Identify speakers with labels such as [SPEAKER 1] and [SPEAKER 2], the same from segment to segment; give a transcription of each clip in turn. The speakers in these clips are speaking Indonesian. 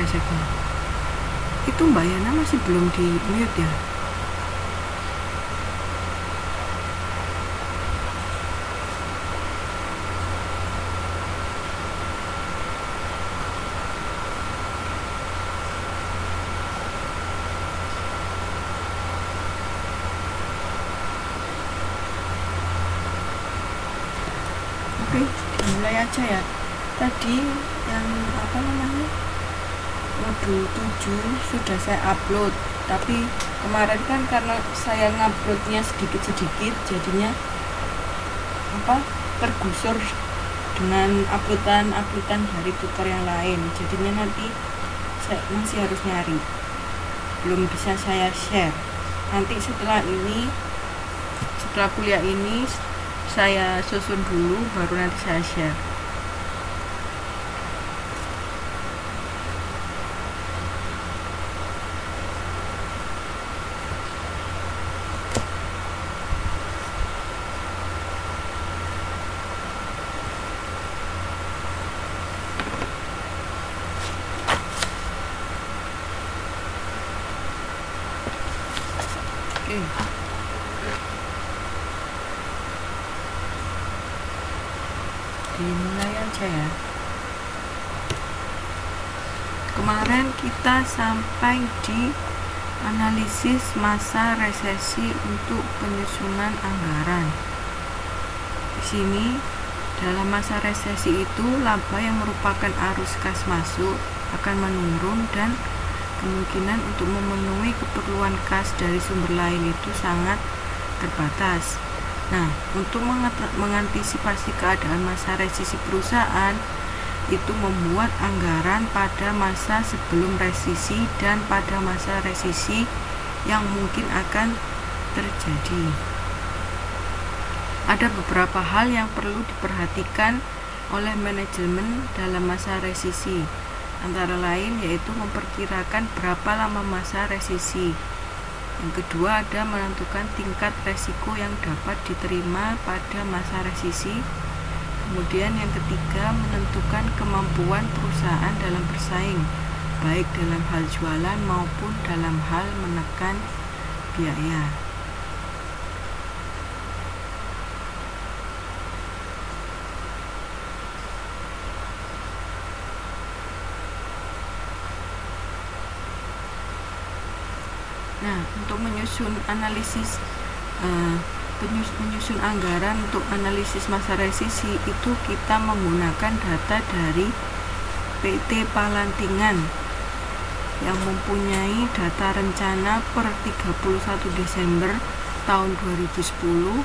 [SPEAKER 1] geseknya. Itu Mbak Yana masih belum di mute ya? Oke, dimulai aja ya. Tadi yang modul 7 sudah saya upload, tapi kemarin kan karena saya nguploadnya sedikit-sedikit, jadinya tergusur dengan uploadan dari tutor yang lain, jadinya nanti saya masih harus nyari, belum bisa saya share. Nanti setelah kuliah ini saya susun dulu, baru nanti saya share. Oke. Dimulai aja ya. Kemarin kita sampai di analisis masa resesi untuk penyusunan anggaran. Di sini dalam masa resesi itu laba yang merupakan arus kas masuk akan menurun dan kemungkinan untuk memenuhi keperluan kas dari sumber lain itu sangat terbatas. Nah, untuk mengantisipasi keadaan masa resesi perusahaan itu membuat anggaran pada masa sebelum resesi dan pada masa resesi yang mungkin akan terjadi. Ada beberapa hal yang perlu diperhatikan oleh manajemen dalam masa resesi, antara lain yaitu memperkirakan berapa lama masa resesi. Yang kedua ada menentukan tingkat resiko yang dapat diterima pada masa resesi. Kemudian yang ketiga menentukan kemampuan perusahaan dalam bersaing, baik dalam hal jualan maupun dalam hal menekan biaya. Nah, untuk menyusun anggaran untuk analisis masa resesi itu kita menggunakan data dari PT Palantingan yang mempunyai data rencana per 31 Desember tahun 2010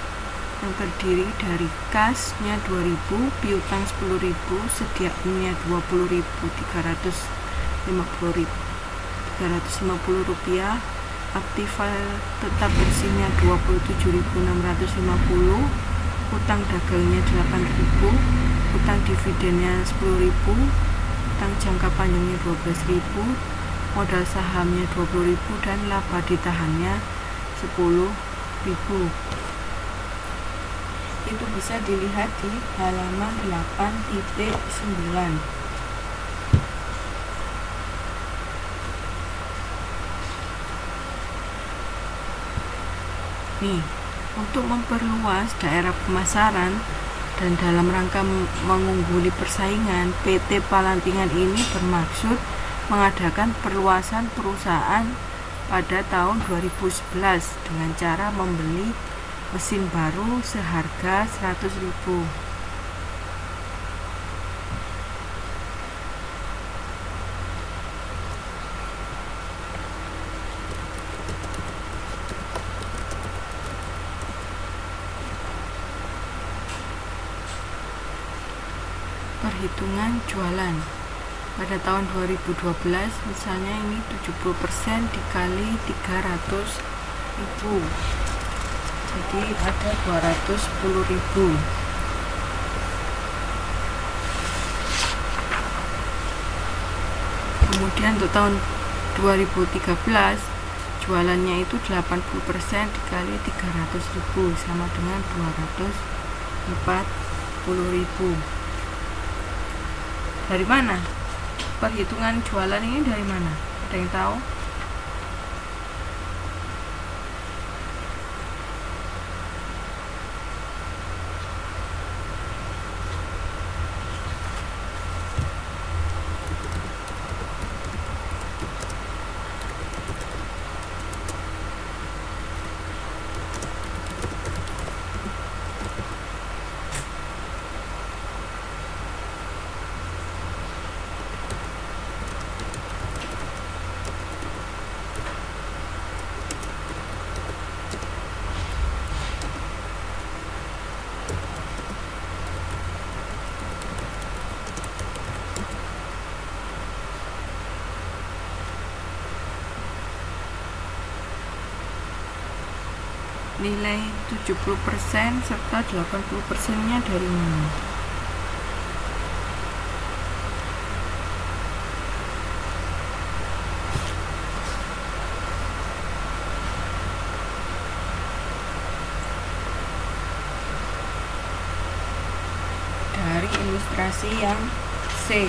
[SPEAKER 1] yang terdiri dari kasnya 2.000, piutang 10.000, sediaannya 20.350 rupiah, aktiva tetap bersihnya 27.650, utang dagangnya 8.000, utang dividennya 10.000, utang jangka panjangnya 12.000, modal sahamnya 20.000 dan laba ditahannya 10.000. Itu bisa dilihat di halaman 8.9. Nih, untuk memperluas daerah pemasaran dan dalam rangka mengungguli persaingan, PT Palantingan ini bermaksud mengadakan perluasan perusahaan pada tahun 2011 dengan cara membeli mesin baru seharga 100.000. Perhitungan jualan pada tahun 2012 misalnya ini 70% dikali 300.000, jadi ada 210.000. Kemudian untuk tahun 2013 jualannya itu 80% dikali 300.000 sama dengan 240.000. Dari mana? perhitungan jualan ini dari mana? Ada yang tahu? Nilai 70% serta 80%-nya dari mana? Dari ilustrasi yang C.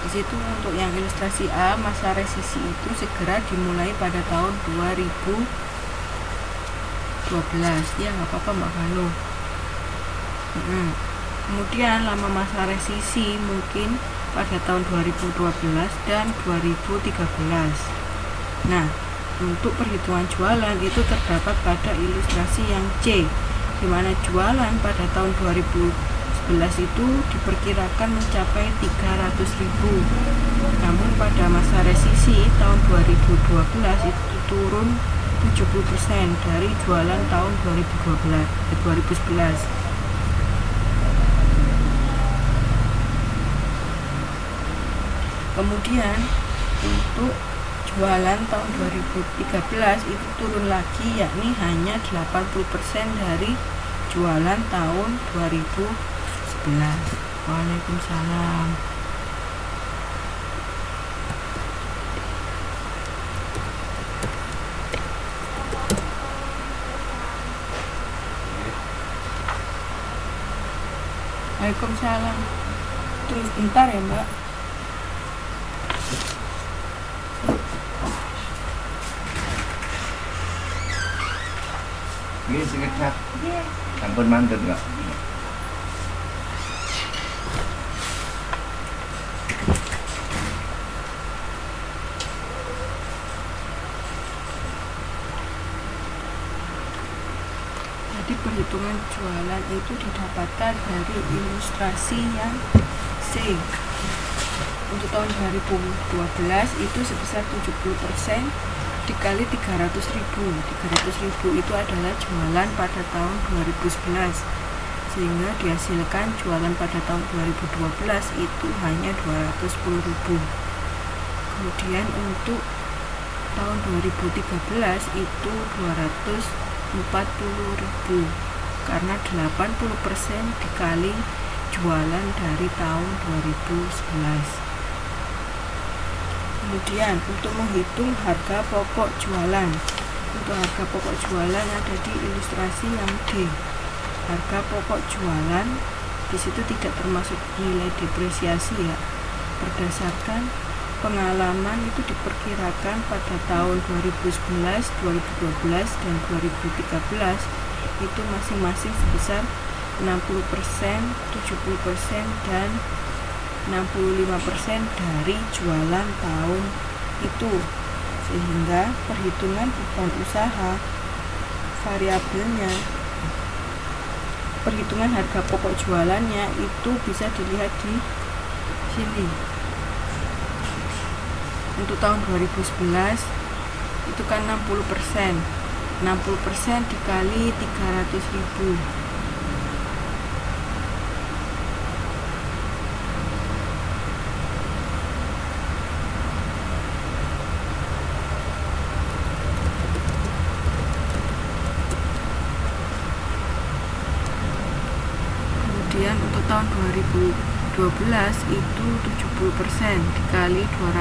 [SPEAKER 1] Di situ untuk yang ilustrasi A, masa resisi itu segera dimulai pada tahun 2012. Ya, nggak apa-apa Mbak Vano. Kemudian lama masa resisi mungkin pada tahun 2012 dan 2013. Nah, untuk perhitungan jualan itu terdapat pada ilustrasi yang C, di mana jualan pada tahun 2011 itu diperkirakan mencapai 300.000. Namun pada masa resisi tahun 2012 itu turun 70% dari jualan tahun 2011. Kemudian untuk jualan tahun 2013 itu turun lagi, yakni hanya 80% dari jualan tahun 2011. Waalaikumsalam. Waalaikumsalam. Terus bentar ya Mbak.
[SPEAKER 2] Ini sekitar sampun mantep nggak?
[SPEAKER 1] Jadi perhitungan jualan itu didapatkan dari ilustrasi yang C. Untuk tahun 2012 itu sebesar 70% dikali 300.000. 300.000 itu adalah jualan pada tahun 2011, sehingga dihasilkan jualan pada tahun 2012 itu hanya 210.000. Kemudian untuk tahun 2013 itu 240.000, karena 80% dikali jualan dari tahun 2011. Kemudian untuk menghitung harga pokok jualan, untuk harga pokok jualan ada di ilustrasi yang D. Harga pokok jualan di situ tidak termasuk nilai depresiasi ya. Berdasarkan pengalaman itu diperkirakan pada tahun 2011, 2012 dan 2013 itu masing-masing sebesar 60%, 70% dan 65% dari jualan tahun itu, sehingga perhitungan beban usaha variabelnya, perhitungan harga pokok jualannya itu bisa dilihat di sini. Untuk tahun 2011 itu kan 60%, 60% dikali 300.000. Kemudian untuk tahun 2012 itu 70% dikali 200.